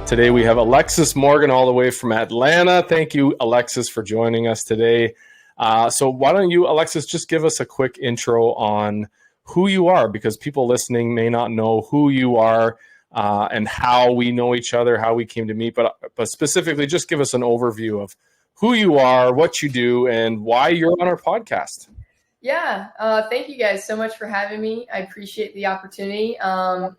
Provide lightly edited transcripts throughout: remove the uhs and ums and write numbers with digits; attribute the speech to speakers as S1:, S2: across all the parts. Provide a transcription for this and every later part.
S1: Today we have Alexis Morgan all the way from Atlanta. Thank you, Alexis, for joining us today. So why don't you, Alexis, just give us a quick intro on who you are, because people listening may not know who you are and how we know each other, how we came to meet, but specifically just give us an overview of who you are, what you do, and why you're on our podcast.
S2: Yeah, thank you guys so much for having me. I appreciate the opportunity.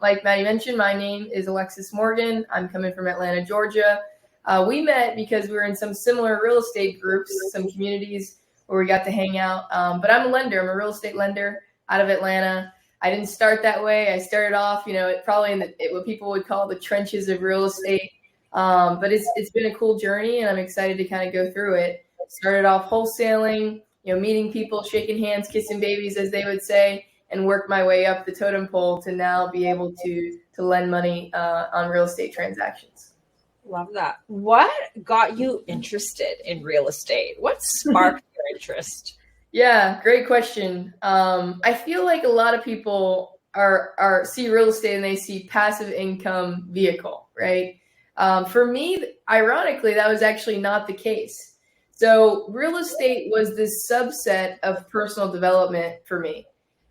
S2: Like Maddie mentioned, my name is Alexis Morgan. I'm coming from Atlanta, Georgia. We met because we were in some similar real estate groups, some communities where we got to hang out. But I'm a lender. I'm a real estate lender out of Atlanta. I didn't start that way. I started off, probably in what people would call the trenches of real estate. But it's been a cool journey, and I'm excited to kind of go through it. Started off wholesaling, meeting people, shaking hands, kissing babies, as they would say, and worked my way up the totem pole to now be able to lend money on real estate transactions.
S3: Love that. What got you interested in real estate? What sparked your interest?
S2: Yeah, great question. I feel like a lot of people see real estate and they see passive income vehicle, right? For me, ironically, that was actually not the case. So real estate was this subset of personal development for me.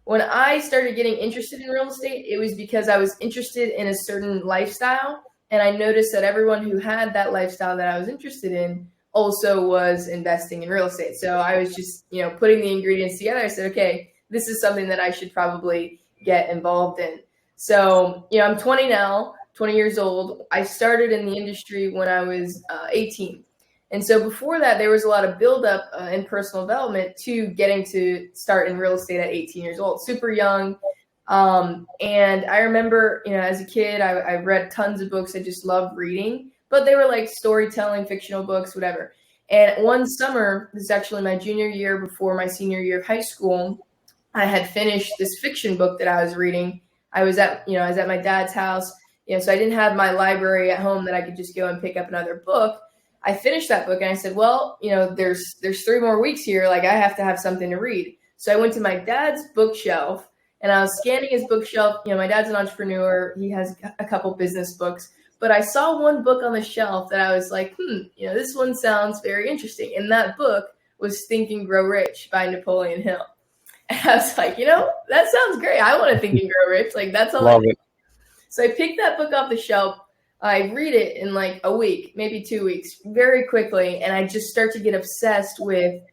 S2: When I started getting interested in real estate, it was because I was interested in a certain lifestyle. And I noticed that everyone who had that lifestyle that I was interested in also was investing in real estate. So I was just, putting the ingredients together. I said, okay, this is something that I should probably get involved in. So, I'm 20 now, 20 years old. I started in the industry when I was 18. And so before that, there was a lot of buildup in personal development to getting to start in real estate at 18 years old, super young. And I remember, as a kid, I read tons of books. I just loved reading, but they were like storytelling, fictional books, whatever. And one summer, this is actually my junior year before my senior year of high school, I had finished this fiction book that I was reading. I was at my dad's house, so I didn't have my library at home that I could just go and pick up another book. I finished that book and I said, well, there's 3 more weeks here. Like I have to have something to read. So I went to my dad's bookshelf and I was scanning his bookshelf. My dad's an entrepreneur. He has a couple business books, but I saw one book on the shelf that I was like, this one sounds very interesting. And that book was Think and Grow Rich by Napoleon Hill. And I was like, that sounds great. I want to think and grow rich. Like that's all.
S1: Love it.
S2: So I picked that book off the shelf. I read it in like a week, maybe 2 weeks, very quickly. And I just start to get obsessed with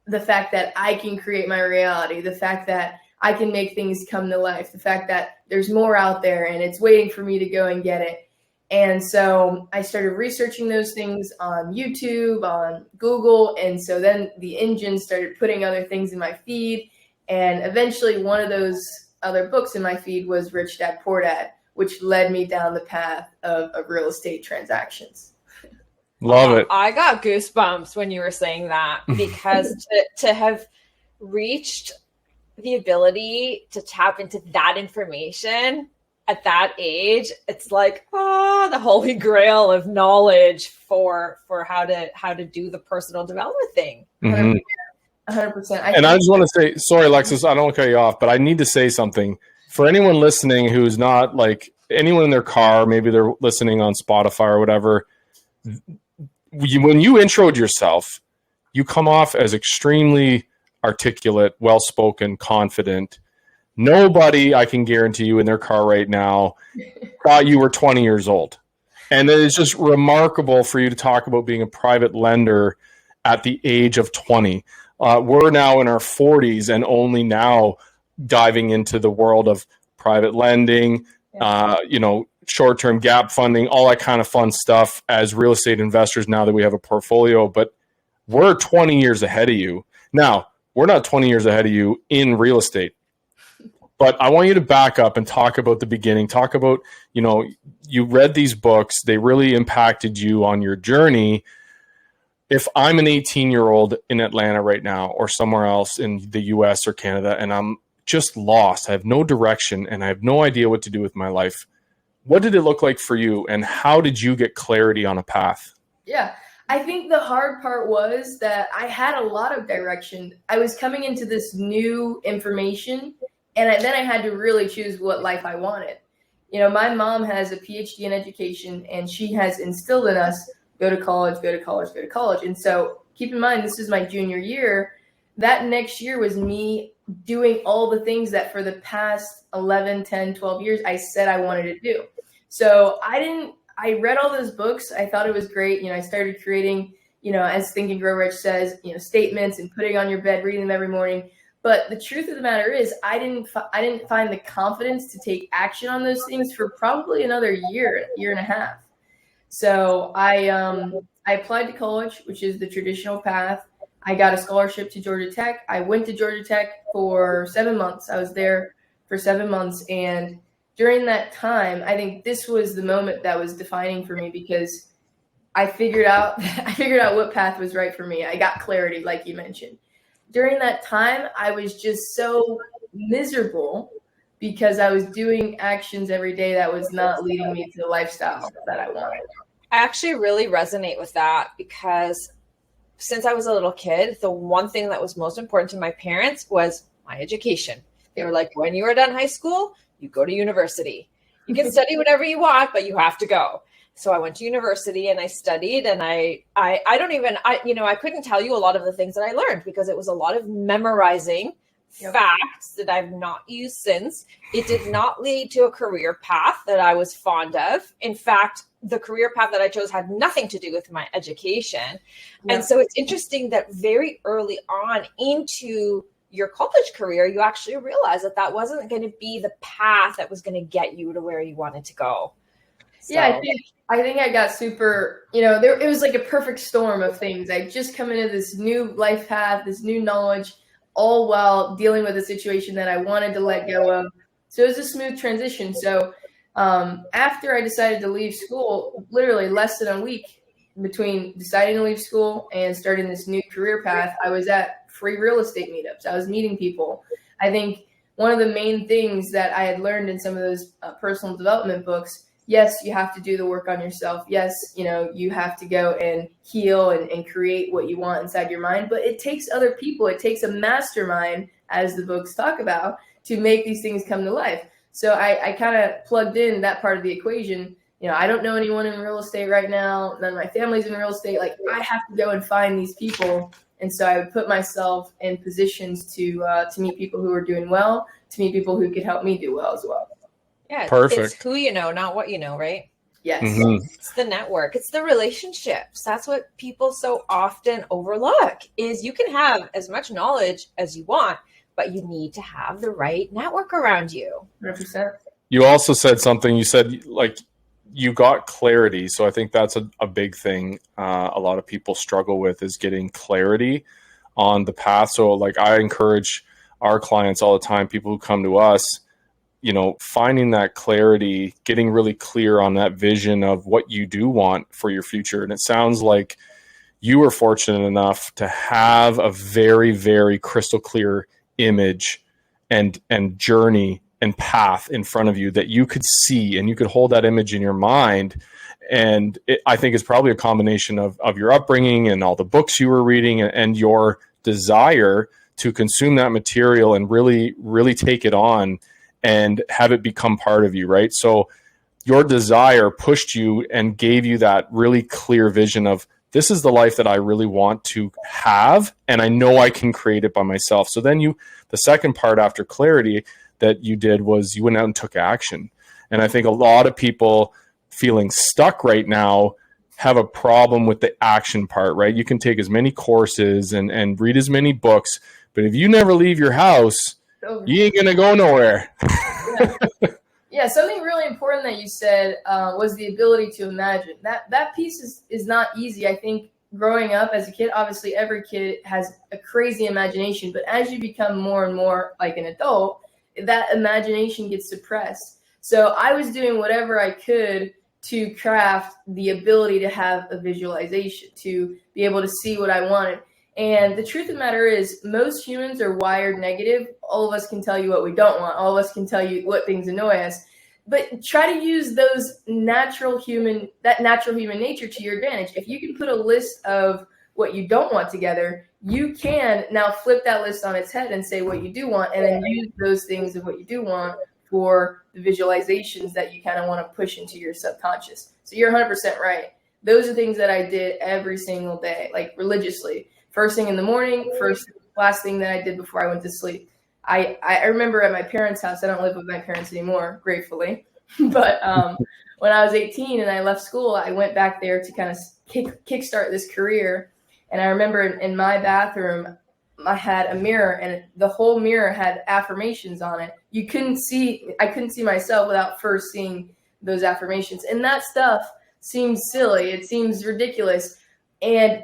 S2: the fact that I can create my reality, the fact that I can make things come to life, the fact that there's more out there and it's waiting for me to go and get it. And so I started researching those things on YouTube, on Google. And so then the engine started putting other things in my feed. And eventually one of those other books in my feed was Rich Dad, Poor Dad, which led me down the path of real estate transactions.
S1: Love it.
S3: I got goosebumps when you were saying that, because to have reached the ability to tap into that information at that age, it's like, the holy grail of knowledge for how to do the personal development thing.
S1: Mm-hmm.
S2: 100%.
S1: And I just want to say, sorry, Alexis, I don't want to cut you off, but I need to say something. For anyone listening who's not like anyone in their car, maybe they're listening on Spotify or whatever, when you introed yourself, you come off as extremely articulate, well-spoken, confident. Nobody, I can guarantee you, in their car right now thought you were 20 years old. And it is just remarkable for you to talk about being a private lender at the age of 20. We're now in our 40s and only now diving into the world of private lending, short-term gap funding, all that kind of fun stuff as real estate investors now that we have a portfolio. But we're 20 years ahead of you. Now, we're not 20 years ahead of you in real estate. But I want you to back up and talk about the beginning. Talk about, you read these books. They really impacted you on your journey. If I'm an 18-year-old in Atlanta right now or somewhere else in the US or Canada, and I'm just lost, I have no direction, and I have no idea what to do with my life, what did it look like for you, and how did you get clarity on a path?
S2: Yeah, I think the hard part was that I had a lot of direction. I was coming into this new information, and then I had to really choose what life I wanted. my mom has a PhD in education, and she has instilled in us, go to college, go to college, go to college. And so keep in mind, this is my junior year. That next year was me doing all the things that for the past 11, 10, 12 years, I said I wanted to do. So I read all those books. I thought it was great. I started creating, as Think and Grow Rich says, statements and putting on your bed, reading them every morning. But the truth of the matter is I didn't find the confidence to take action on those things for probably another year and a half. So I applied to college, which is the traditional path. I got a scholarship to Georgia Tech. I went to Georgia Tech for 7 months. I was there for 7 months. And during that time, I think this was the moment that was defining for me, because I figured out what path was right for me. I got clarity, like you mentioned. During that time, I was just so miserable because I was doing actions every day that was not leading me to the lifestyle that I wanted.
S3: I actually really resonate with that, because since I was a little kid, the one thing that was most important to my parents was my education. They were like, when you are done high school, you go to university. You can study whatever you want, but you have to go. So I went to university and I studied, and I couldn't tell you a lot of the things that I learned, because it was a lot of memorizing facts that I've not used since. It did not lead to a career path that I was fond of. In fact, the career path that I chose had nothing to do with my education. Yeah. And so it's interesting that very early on into your college career, you actually realize that wasn't going to be the path that was going to get you to where you wanted to go. So.
S2: Yeah, I think I got super, it was like a perfect storm of things. I just come into this new life path, this new knowledge, all while dealing with a situation that I wanted to let go of. So it was a smooth transition. So after I decided to leave school, literally less than a week between deciding to leave school and starting this new career path, I was at free real estate meetups. I was meeting people. I think one of the main things that I had learned in some of those personal development books, yes, you have to do the work on yourself. Yes, you have to go and heal and create what you want inside your mind. But it takes other people. It takes a mastermind, as the books talk about, to make these things come to life. So I kind of plugged in that part of the equation. I don't know anyone in real estate right now. None of my family's in real estate. Like, I have to go and find these people. And so I would put myself in positions to meet people who are doing well, to meet people who could help me do well as well.
S3: Yeah,
S1: perfect.
S3: It's who you know, not what you know, right?
S2: Yes.
S1: Mm-hmm.
S3: It's the network. It's the relationships. That's what people so often overlook, is you can have as much knowledge as you want, but you need to have the right network around you.
S2: 100%.
S1: You also said something, you said like you got clarity. So I think that's a big thing a lot of people struggle with, is getting clarity on the path. So like I encourage our clients all the time, people who come to us, finding that clarity, getting really clear on that vision of what you do want for your future. And it sounds like you were fortunate enough to have a very, very crystal clear image and journey and path in front of you that you could see, and you could hold that image in your mind. And I think it's probably a combination of your upbringing and all the books you were reading and your desire to consume that material and really, really take it on and have it become part of you, right? So your desire pushed you and gave you that really clear vision of, this is the life that I really want to have, and I know I can create it by myself. So then the second part after clarity that you did was you went out and took action. And I think a lot of people feeling stuck right now have a problem with the action part, right? You can take as many courses and read as many books, but if you never leave your house, you ain't gonna go nowhere.
S2: Yeah, something really important that you said was the ability to imagine. That piece is not easy. I think growing up as a kid, obviously every kid has a crazy imagination, but as you become more and more like an adult, that imagination gets suppressed. So I was doing whatever I could to craft the ability to have a visualization, to be able to see what I wanted. And the truth of the matter is, most humans are wired negative. All of us can tell you what we don't want. All of us can tell you what things annoy us. But try to use that natural human nature to your advantage. If you can put a list of what you don't want together, you can now flip that list on its head and say what you do want, and then use those things of what you do want for the visualizations that you kind of want to push into your subconscious. So you're 100% right. Those are things that I did every single day, like religiously. First thing in the morning, last thing that I did before I went to sleep. I remember at my parents' house, I don't live with my parents anymore, gratefully. But when I was 18 and I left school, I went back there to kind of kickstart this career. And I remember in my bathroom, I had a mirror, and the whole mirror had affirmations on it. I couldn't see myself without first seeing those affirmations. And that stuff seems silly. It seems ridiculous. And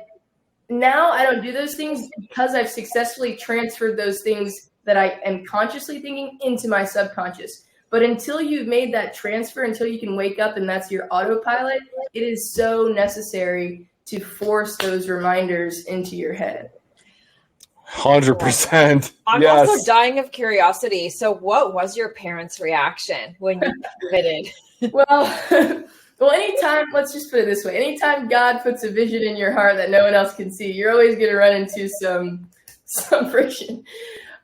S2: now I don't do those things because I've successfully transferred those things that I am consciously thinking into my subconscious. But until you've made that transfer, until you can wake up and that's your autopilot, it is so necessary to force those reminders into your head.
S1: 100%.
S3: I'm
S1: yes.
S3: also dying of curiosity. So what was your parents' reaction when you pivoted?
S2: Well, anytime, let's just put it this way. Anytime God puts a vision in your heart that no one else can see, you're always going to run into some friction.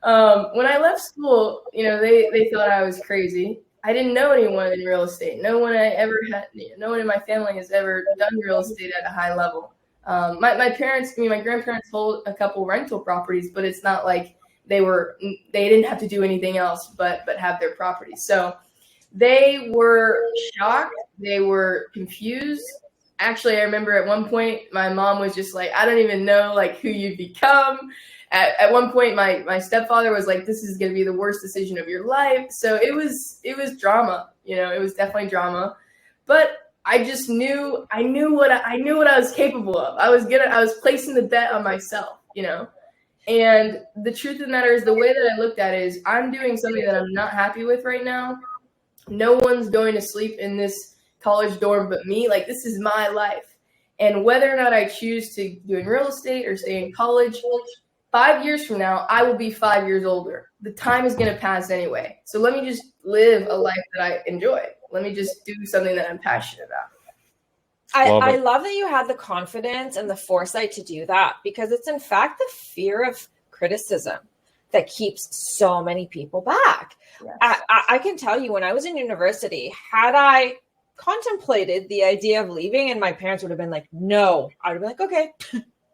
S2: When I left school, they thought I was crazy. I didn't know anyone in real estate. No one in my family has ever done real estate at a high level. My grandparents hold a couple rental properties, but it's not like they didn't have to do anything else but have their properties. So they were shocked. They were confused. Actually, I remember at one point, my mom was just like, I don't even know who you've become. At one point, my stepfather was like, this is going to be the worst decision of your life. So it was drama. It was definitely drama. But I just knew what I was capable of. I was placing the bet on myself, And the truth of the matter is, the way that I looked at it is, I'm doing something that I'm not happy with right now. No one's going to sleep in this college dorm but me. This is my life. And whether or not I choose to do in real estate or stay in college, 5 years from now, I will be 5 years older. The time is going to pass anyway. So let me just live a life that I enjoy. Let me just do something that I'm passionate about.
S3: I love that you had the confidence and the foresight to do that, because it's in fact the fear of criticism that keeps so many people back. Yes. I can tell you, when I was in university, had I contemplated the idea of leaving, and my parents would have been like, no, I would have been like, okay,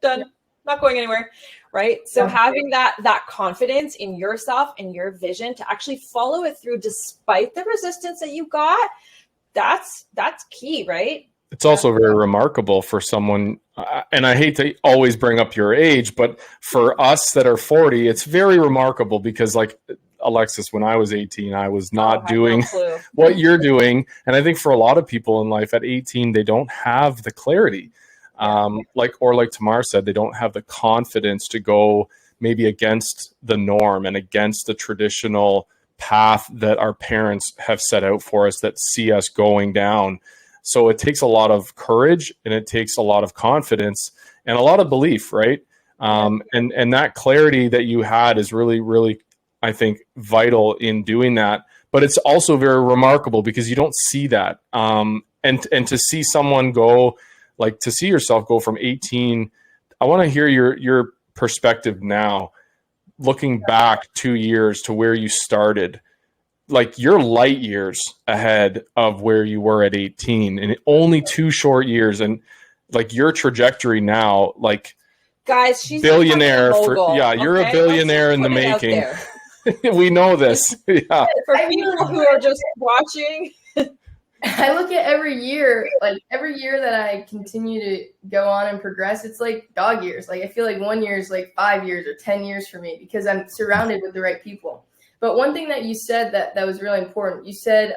S3: done, not going anywhere. Right. So having that confidence in yourself and your vision to actually follow it through despite the resistance that you got, that's key, right?
S1: It's also very remarkable for someone, and I hate to always bring up your age, but for us that are 40, it's very remarkable because, Alexis, when I was 18, I was not doing what you're doing. And I think for a lot of people in life at 18, they don't have the clarity. Like Tamar said, they don't have the confidence to go maybe against the norm and against the traditional path that our parents have set out for us that see us going down. So it takes a lot of courage, and it takes a lot of confidence and a lot of belief, right? And that clarity that you had is really, really, I think, vital in doing that. But it's also very remarkable because you don't see that. And to see someone go, to see yourself go from 18, I want to hear your perspective now, looking back 2 years to where you started. You're light years ahead of where you were at 18, and only 2 short years. And your trajectory now,
S3: guys, she's
S1: billionaire you're
S3: okay?
S1: a billionaire in the making. We know this. Yeah.
S3: For people who are just watching,
S2: I look at every year that I continue to go on and progress, it's like dog years. I feel like 1 year is 5 years or 10 years for me because I'm surrounded with the right people. But one thing that you said that was really important, you said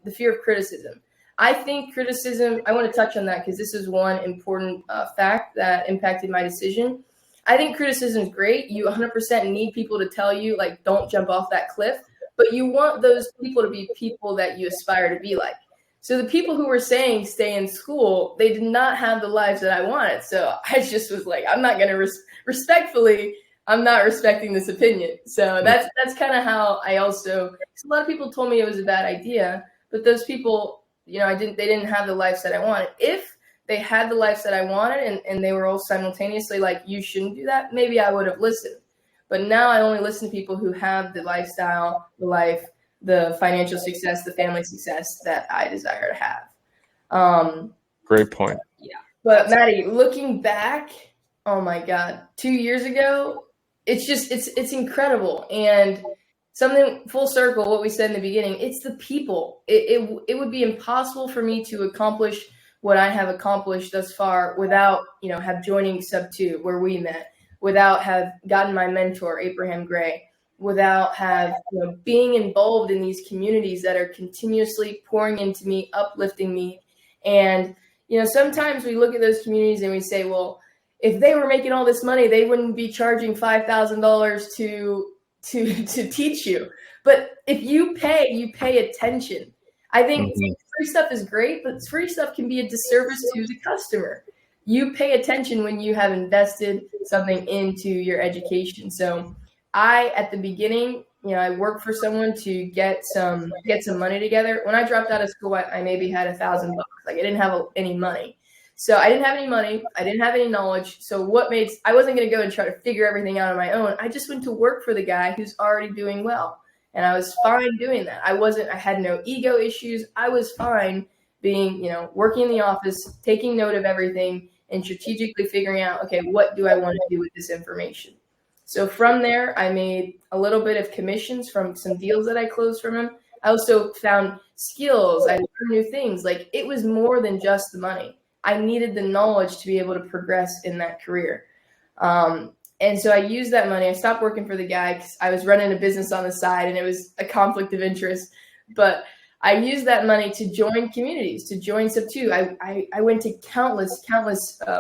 S2: the fear of criticism. I think criticism, I want to touch on that because this is one important fact that impacted my decision. I think criticism is great. You 100% need people to tell you, don't jump off that cliff. But you want those people to be people that you aspire to be like. So the people who were saying stay in school, they did not have the lives that I wanted. So I just was like, I'm not going to respectfully, I'm not respecting this opinion. So that's kind of how I also, a lot of people told me it was a bad idea, but those people, they didn't have the lives that I wanted. If they had the lives that I wanted and they were all simultaneously you shouldn't do that, maybe I would have listened. But now I only listen to people who have the lifestyle, the life the financial success, the family success that I desire to have.
S1: Great point.
S3: Yeah.
S2: But Maddie, looking back, oh my God, 2 years ago, it's incredible. And something full circle, what we said in the beginning, it's the people. It would be impossible for me to accomplish what I have accomplished thus far without, have joining Sub 2 where we met, without have gotten my mentor, Abraham Gray, without have, being involved in these communities that are continuously pouring into me, uplifting me. And, sometimes we look at those communities and we say, well, if they were making all this money, they wouldn't be charging $5,000 to teach you. But if you pay attention. I think free stuff is great, but free stuff can be a disservice to the customer. You pay attention when you have invested something into your education. So at the beginning, I worked for someone to get some money together. When I dropped out of school, I maybe had $1,000. Like I didn't have any money. So I didn't have any money. I didn't have any knowledge. So I wasn't going to go and try to figure everything out on my own. I just went to work for the guy who's already doing well. And I was fine doing that. I had no ego issues. I was fine being, working in the office, taking note of everything and strategically figuring out, okay, what do I want to do with this information? So from there, I made a little bit of commissions from some deals that I closed from him. I also found skills. I learned new things. Like it was more than just the money. I needed the knowledge to be able to progress in that career. And so I used that money. I stopped working for the guy because I was running a business on the side and it was a conflict of interest. But I used that money to join communities, to join Sub 2. I went to countless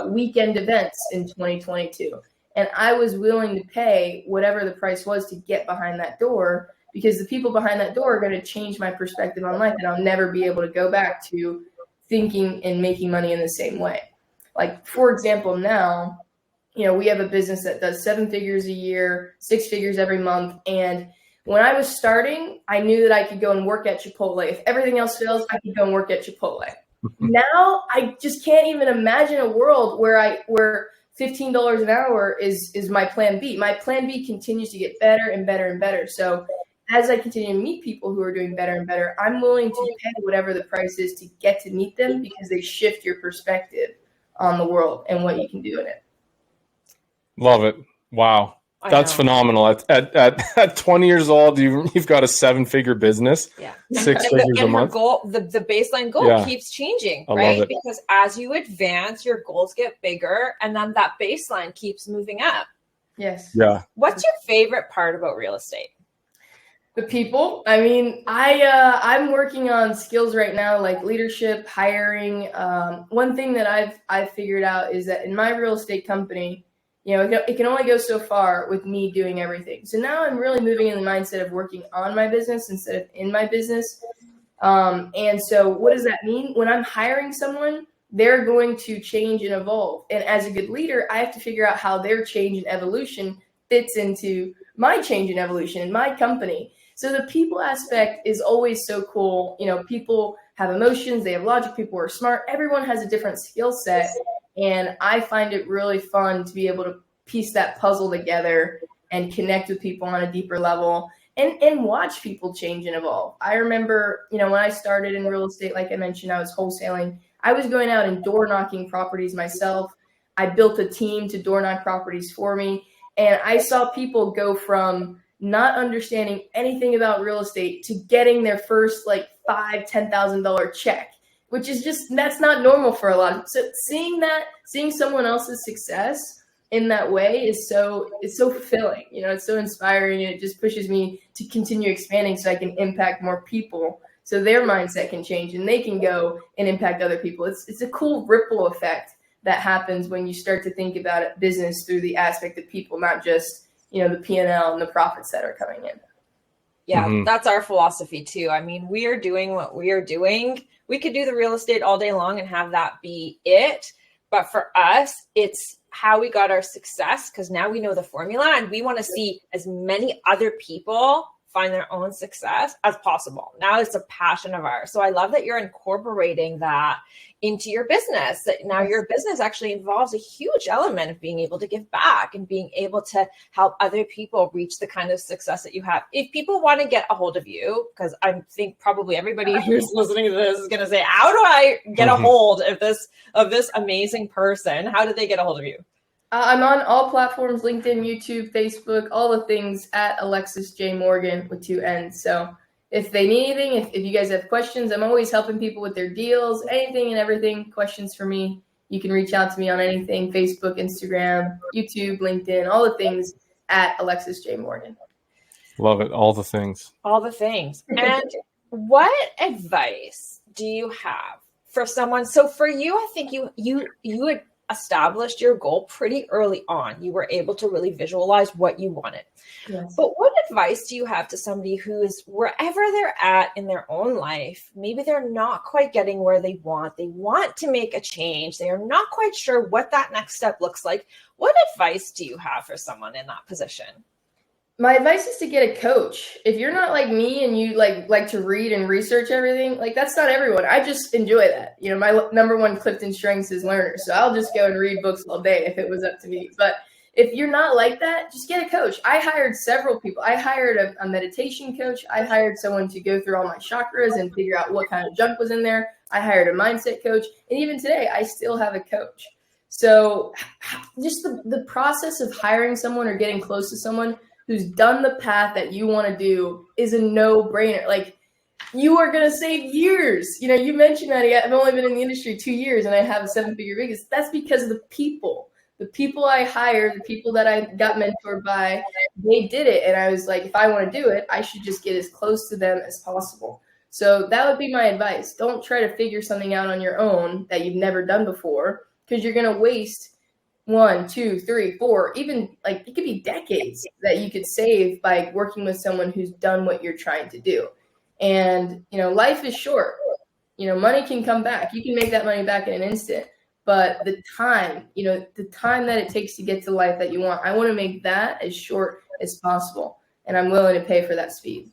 S2: weekend events in 2022. And I was willing to pay whatever the price was to get behind that door because the people behind that door are going to change my perspective on life. And I'll never be able to go back to thinking and making money in the same way. Like, for example, now, we have a business that does 7 figures a year, 6 figures every month. And when I was starting, I knew that I could go and work at Chipotle. If everything else fails, I could go and work at Chipotle. Now, I just can't even imagine a world where $15 an hour is my plan B. My plan B continues to get better and better and better. So as I continue to meet people who are doing better and better, I'm willing to pay whatever the price is to get to meet them because they shift your perspective on the world and what you can do in it.
S1: Love it. Wow. That's phenomenal. At 20 years old, you've got a 7-figure business.
S3: Yeah.
S1: 6 figures a month.
S3: The baseline goal keeps changing, right? Because as you advance, your goals get bigger and then that baseline keeps moving up.
S2: Yes.
S1: Yeah.
S3: What's your favorite part about real estate?
S2: The people. I mean, I'm working on skills right now, like leadership, hiring. One thing that I've figured out is that in my real estate company, it can only go so far with me doing everything. So now I'm really moving in the mindset of working on my business instead of in my business. And so what does that mean? When I'm hiring someone, they're going to change and evolve. And as a good leader, I have to figure out how their change and evolution fits into my change and evolution in my company. So the people aspect is always so cool. People have emotions, they have logic, people are smart. Everyone has a different skill set. And I find it really fun to be able to piece that puzzle together and connect with people on a deeper level and watch people change and evolve. I remember, when I started in real estate, like I mentioned, I was wholesaling. I was going out and door knocking properties myself. I built a team to door knock properties for me. And I saw people go from not understanding anything about real estate to getting their first $5,000-$10,000 check, which is that's not normal for a lot of. So seeing someone else's success in that way it's so fulfilling. It's so inspiring, and it just pushes me to continue expanding so I can impact more people, so their mindset can change and they can go and impact other people. It's a cool ripple effect that happens when you start to think about it, business through the aspect of people, not just the P&L and the profits that are coming in.
S3: Yeah, that's our philosophy too. I mean, we are doing what we are doing. We could do the real estate all day long and have that be it. But for us, it's how we got our success, because now we know the formula and we want to see as many other people find their own success as possible. Now it's a passion of ours. So I love that you're incorporating that into your business. That now your business actually involves a huge element of being able to give back and being able to help other people reach the kind of success that you have. If people want to get a hold of you, because I think probably everybody who's listening to this is going to say, how do I get a hold of this amazing person? How do they get a hold of you?
S2: I'm on all platforms, LinkedIn, YouTube, Facebook, all the things at Alexis J. Morgan with 2 N's. So if they need anything, if you guys have questions, I'm always helping people with their deals, anything and everything, questions for me. You can reach out to me on anything, Facebook, Instagram, YouTube, LinkedIn, all the things at Alexis J. Morgan.
S1: Love it. All the things.
S3: All the things. And what advice do you have for someone? So for you, I think you had established your goal pretty early on. You were able to really visualize what you wanted.
S2: Yes.
S3: But what advice do you have to somebody who is wherever they're at in their own life? Maybe they're not quite getting where they want. They want to make a change. They are not quite sure what that next step looks like. What advice do you have for someone in that position?
S2: My advice is to get a coach. If you're not like me and you like to read and research everything, like that's not everyone. I just enjoy that. You know, my number one Clifton strengths is learner. So I'll just go and read books all day if it was up to me. But if you're not like that, just get a coach. I hired several people. I hired a meditation coach. I hired someone to go through all my chakras and figure out what kind of junk was in there. I hired a mindset coach. And even today, I still have a coach. So just the process of hiring someone or getting close to someone who's done the path that you want to do is a no-brainer. Like, you are going to save years. You know, you mentioned that I've only been in the industry 2 years and I have a 7-figure business. That's because of the people I hired, the people that I got mentored by, they did it. And I was like, if I want to do it, I should just get as close to them as possible. So that would be my advice. Don't try to figure something out on your own that you've never done before, because you're going to waste 1, 2, 3, 4, even like it could be decades that you could save by working with someone who's done what you're trying to do. And, you know, life is short. You know, money can come back. You can make that money back in an instant. But the time that it takes to get to the life that you want, I want to make that as short as possible. And I'm willing to pay for that speed.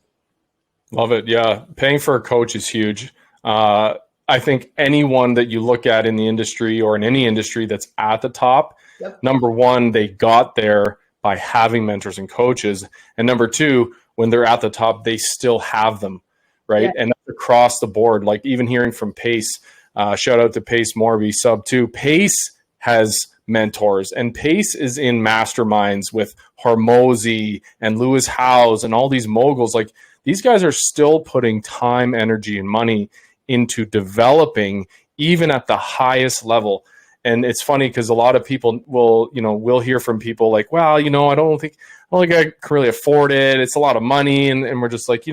S1: Love it. Yeah. Paying for a coach is huge. I think anyone that you look at in the industry or in any industry that's at the top, yep. Number one, they got there by having mentors and coaches. And number two, when they're at the top, they still have them, right? Yeah. And that's across the board, like even hearing from Pace, shout out to Pace Morby, sub 2. Pace has mentors, and Pace is in masterminds with Hormozy and Lewis Howes and all these moguls. Like, these guys are still putting time, energy, and money into developing even at the highest level. And it's funny because a lot of people will hear from people like, well, I don't think I can really afford it. It's a lot of money. And we're just like,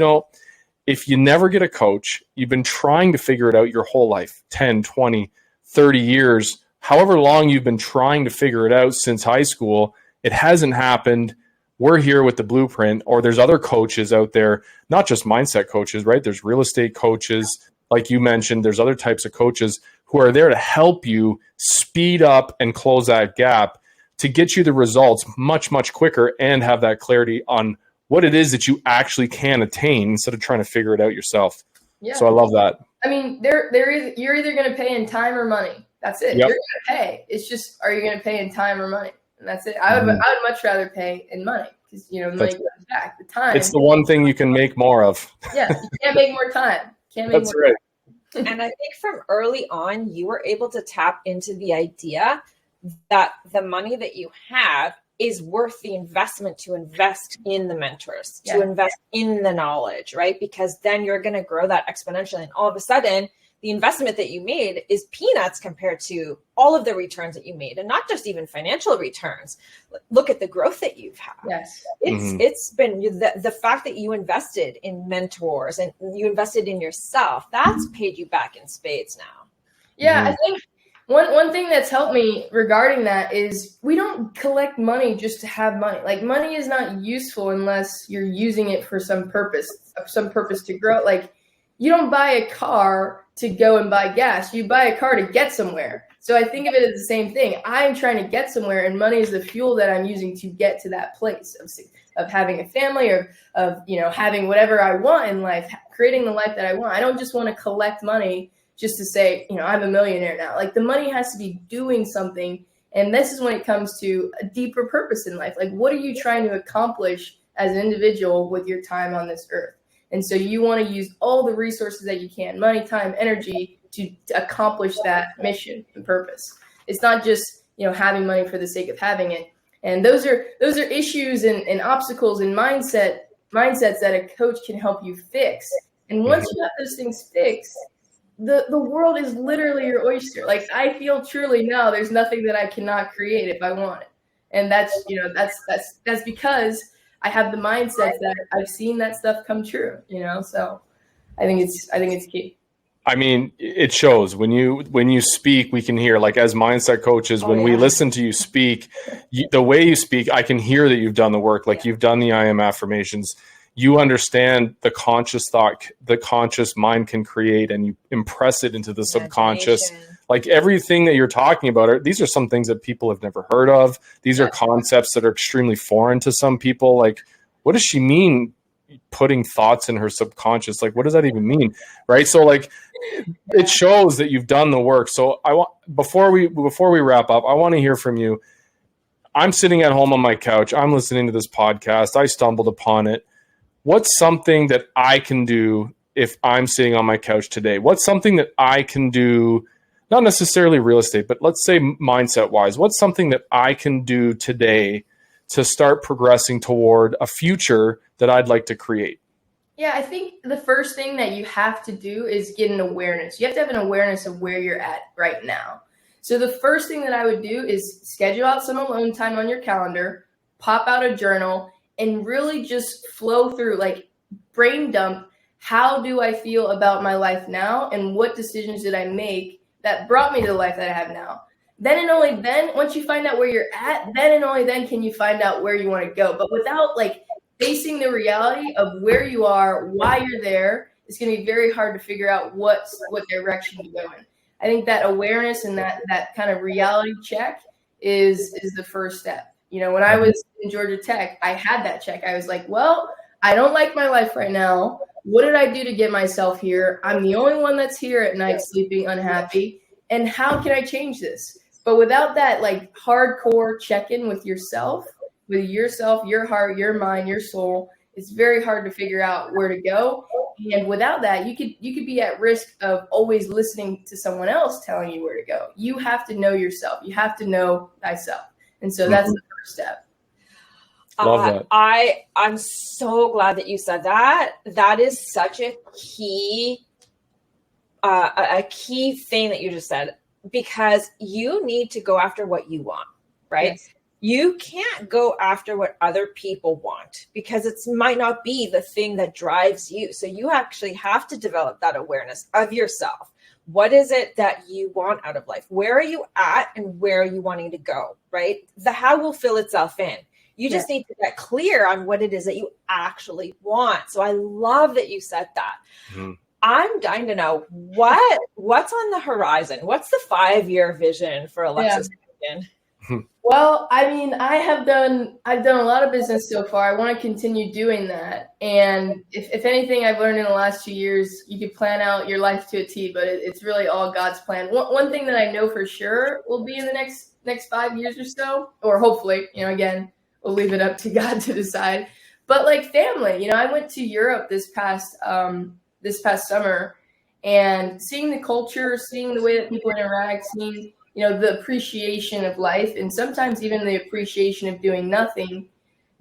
S1: if you never get a coach, you've been trying to figure it out your whole life, 10, 20, 30 years, however long you've been trying to figure it out since high school, it hasn't happened. We're here with the blueprint, or there's other coaches out there, not just mindset coaches, right? There's real estate coaches. Like you mentioned, there's other types of coaches who are there to help you speed up and close that gap to get you the results much, much quicker and have that clarity on what it is that you actually can attain instead of trying to figure it out yourself. Yeah. So I love that.
S2: I mean, you're either going to pay in time or money. That's it. Yep. You're going to pay. It's just, are you going to pay in time or money? And that's it. I would much rather pay in money because, money comes back. The time.
S1: It's the one thing you can make more of.
S2: Yeah. You can't make more time.
S1: That's right.
S3: And I think from early on, you were able to tap into the idea that the money that you have is worth the investment to invest in the mentors, to invest in the knowledge, right? Because then you're going to grow that exponentially. And all of a sudden, the investment that you made is peanuts compared to all of the returns that you made, and not just even financial returns. Look at the growth that you've had.
S2: Yes.
S3: It's been the fact that you invested in mentors and you invested in yourself, that's paid you back in spades now.
S2: Yeah. I think one thing that's helped me regarding that is we don't collect money just to have money. Like, money is not useful unless you're using it for some purpose to grow. Like, you don't buy a car to go and buy gas. You buy a car to get somewhere. So I think of it as the same thing. I'm trying to get somewhere, and money is the fuel that I'm using to get to that place having a family, or of, having whatever I want in life, creating the life that I want. I don't just want to collect money just to say, I'm a millionaire now. Like, the money has to be doing something. And this is when it comes to a deeper purpose in life. Like, what are you trying to accomplish as an individual with your time on this earth? And so you want to use all the resources that you can, money, time, energy, to accomplish that mission and purpose. It's not just, having money for the sake of having it. And those are issues and obstacles and mindsets that a coach can help you fix. And once you have those things fixed, the world is literally your oyster. Like, I feel truly now there's nothing that I cannot create if I want it. And that's because I have the mindset that I've seen that stuff come true, so I think it's key.
S1: I mean, it shows when you speak, we can hear, like, as mindset coaches, when we listen to you speak, the way you speak, I can hear that you've done the work. Like, you've done the I am affirmations. You understand the conscious thought, the conscious mind can create, and you impress it into the subconscious. Like, everything that you're talking about, these are some things that people have never heard of. These are concepts that are extremely foreign to some people. Like, what does she mean putting thoughts in her subconscious? Like, what does that even mean? Right. So, like, it shows that you've done the work. So I want, before we wrap up, I want to hear from you. I'm sitting at home on my couch. I'm listening to this podcast. I stumbled upon it. What's something that I can do if I'm sitting on my couch today? What's something that I can do, not necessarily real estate, but let's say mindset wise, what's something that I can do today to start progressing toward a future that I'd like to create?
S2: Yeah, I think the first thing that you have to do is get an awareness. You have to have an awareness of where you're at right now. So the first thing that I would do is schedule out some alone time on your calendar, pop out a journal, and really just flow through, like, brain dump. How do I feel about my life now? And what decisions did I make that brought me to the life that I have now? Then and only then, once you find out where you're at, then and only then can you find out where you want to go. But without, like, facing the reality of where you are, why you're there, it's going to be very hard to figure out what direction to go in. I think that awareness and that kind of reality check is the first step. When I was in Georgia Tech, I had that check. I was like, well, I don't like my life right now. What did I do to get myself here? I'm the only one that's here at night sleeping unhappy. And how can I change this? But without that, like, hardcore check-in with yourself, your heart, your mind, your soul, it's very hard to figure out where to go. And without that, you could be at risk of always listening to someone else telling you where to go. You have to know yourself. You have to know thyself. And so that's the first step.
S1: Love that.
S3: I'm so glad that you said that. That is such a key thing that you just said, because you need to go after what you want, right? Yes. You can't go after what other people want, because it might not be the thing that drives you. So you actually have to develop that awareness of yourself. What is it that you want out of life? Where are you at and where are you wanting to go, right? The how will fill itself in. You just need to get clear on what it is that you actually want. So I love that you said that. Mm-hmm. I'm dying to know what's on the horizon. What's the 5-year vision for Alexis Morgan?
S2: Well, I mean, I've done a lot of business so far. I want to continue doing that. And if anything I've learned in the last 2 years, you can plan out your life to a T, but it's really all God's plan. One thing that I know for sure will be in the next 5 years or so, or hopefully, again, we'll leave it up to God to decide. But like family, I went to Europe this past summer, and seeing the culture, seeing the way that people interact, seeing the appreciation of life, and sometimes even the appreciation of doing nothing,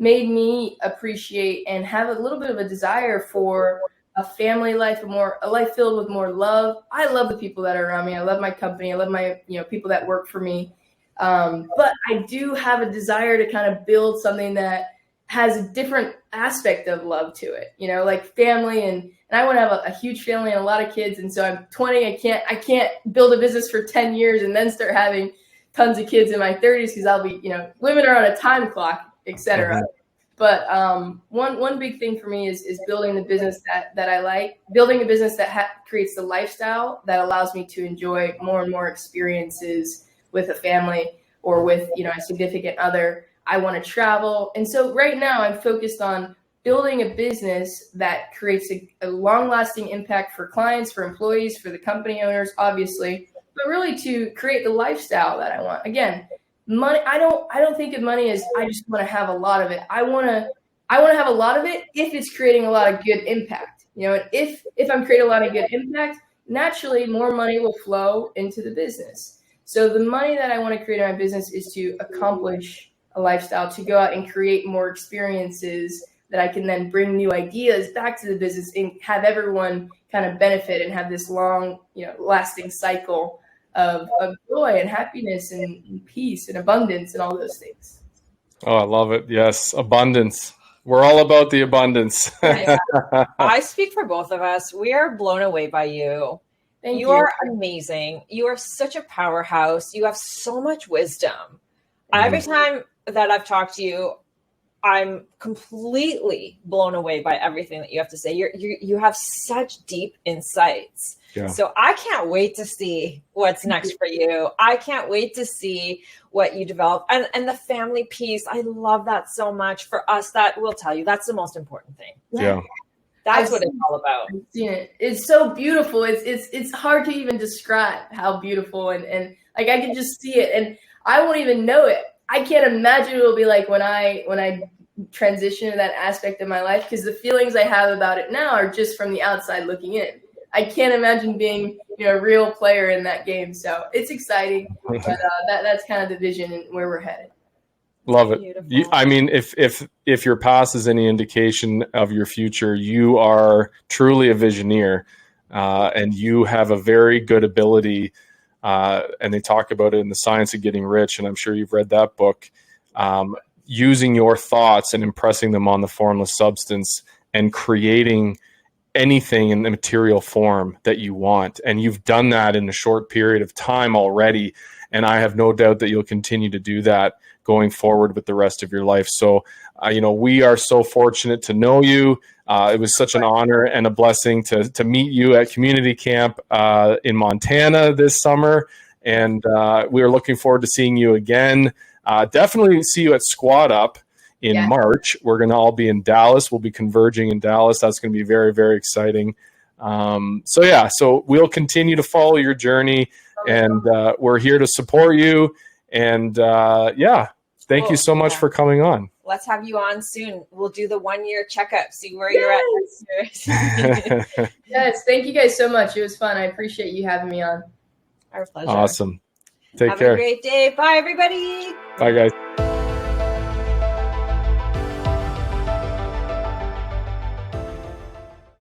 S2: made me appreciate and have a little bit of a desire for a family life, a life filled with more love. I love the people that are around me. I love my company. I love my people that work for me. But I do have a desire to kind of build something that has a different aspect of love to it, like family. And I want to have a huge family and a lot of kids. And so I'm 20. I can't build a business for 10 years and then start having tons of kids in my 30s, because I'll be, women are on a time clock, etc. Mm-hmm. But one big thing for me is building the business that I like, building a business that creates the lifestyle that allows me to enjoy more and more experiences with a family or with, a significant other. I want to travel. And so right now I'm focused on building a business that creates a long-lasting impact for clients, for employees, for the company owners, obviously, but really to create the lifestyle that I want. Again, money, I don't think of money as I just want to have a lot of it. I want to have a lot of it if it's creating a lot of good impact. And if I'm creating a lot of good impact, naturally more money will flow into the business. So the money that I want to create in my business is to accomplish a lifestyle, to go out and create more experiences that I can then bring new ideas back to the business and have everyone kind of benefit and have this long, lasting cycle of joy and happiness and peace and abundance and all those things.
S1: Oh, I love it. Yes. Abundance. We're all about the abundance.
S3: Yeah. I speak for both of us. We are blown away by you.
S2: Thank you.
S3: You are amazing. You are such a powerhouse. You have so much wisdom. Every time that I've talked to you, I'm completely blown away by everything that you have to say. You have such deep insights. Yeah. So I can't wait to see what's next for you. I can't wait to see what you develop. And the family piece, I love that so much. For us, that will tell you that's the most important thing.
S1: Yeah.
S3: That's what it's all about.
S2: I've seen it. It's so beautiful. It's hard to even describe how beautiful and like I can just see it and I won't even know it. I can't imagine what it'll be like when I transition to that aspect of my life, because the feelings I have about it now are just from the outside looking in. I can't imagine being a real player in that game. So it's exciting, but that's kind of the vision and where we're headed.
S1: Love it. I mean, if your past is any indication of your future, you are truly a visioneer, and you have a very good ability. And they talk about it in The Science of Getting Rich, and I'm sure you've read that book. Using your thoughts and impressing them on the formless substance and creating anything in the material form that you want. And you've done that in a short period of time already. And I have no doubt that you'll continue to do that going forward with the rest of your life. So, we are so fortunate to know you. It was such an honor and a blessing to meet you at community camp in Montana this summer. And we are looking forward to seeing you again. Definitely see you at Squad Up in March. We're going to all be in Dallas. We'll be converging in Dallas. That's going to be very, very exciting. So we'll continue to follow your journey, and we're here to support you. And thank you so much for coming on.
S3: Let's have you on soon. We'll do the 1-year checkup, see where you're at next year.
S2: Yes, thank you guys so much. It was fun. I appreciate you having me on.
S3: Our pleasure.
S1: Awesome. Take care.
S3: Have a great day. Bye, everybody.
S1: Bye, guys.